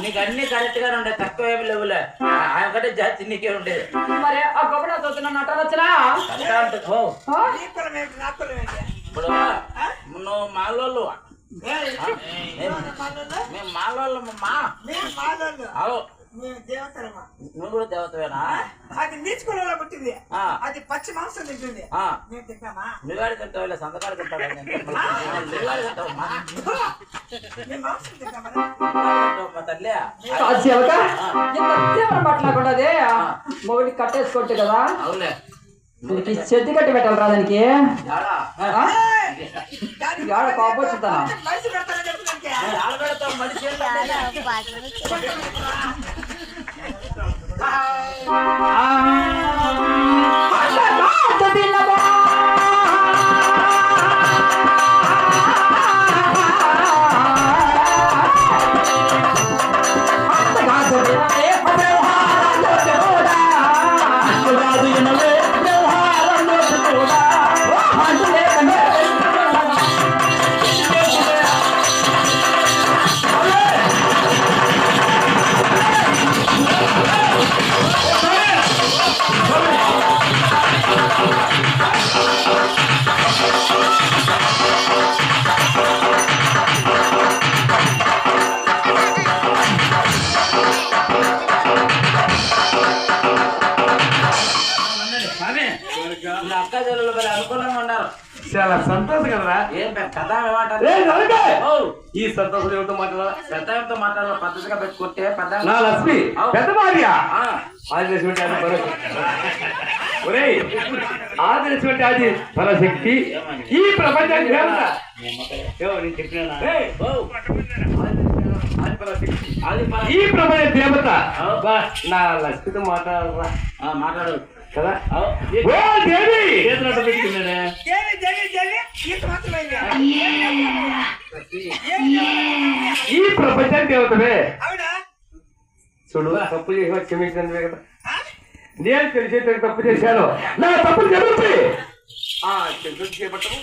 నీకు అన్ని కరెక్ట్ గానే ఉండే, తక్కువ ఏమి లేవులే. ఆయన ఒకటే జాతి నీకే ఉండేది. మరి ఆ గొప్ప చూస్తున్నా నటనొచ్చనా ఇప్పుడు నువ్వు మాలోళ్ళు మేము మాలోళ్ళు మా నువ్వు కూడా దేవతవేనా? అది నీచుకోవడంలో పుట్టింది, అది పచ్చి మాంసం తింటుంది. మిగాడి తింటావు, సంతకాడు తింటావు, మిగాడి తింటావమ్మా తల్లి. మాట్లాడకూడదే మొగుడికి కట్టేసుకోవచ్చు కదా. అవులే నీకు చెత్తి కట్టి పెట్టాలి రా దానికి. కోపం వచ్చుతా అక్క చెల్లెలు అనుకూలంగా ఉన్నారు. చాలా సంతోషం కదరా. ఏం పెద్ద ఏమంటారు? ఈ సంతోషం ఏమిటో మాట్లాడాలా? పెద్దతో మాట్లాడాలి, పద్ధతిగా పెట్టుకుంటే పెద్ద నా లక్ష్మి పెద్ద భార్య ఆదిశక్తి ఆదిశక్తి అది పరశక్తి ఈ ప్రపంచానికి ఈ ప్రపంచ దేవత. నా లక్ష్మితో మాట్లాడరా. మాట్లాడు కదా. ఓ దేవి ఈ ప్రపంచ దేవతవే. చూడు తప్పు చేసి క్షమించండి కదా. నేను తెలిసే తప్పు చేశాను, నా తప్పు జరుగుతుంది. చేపట్టము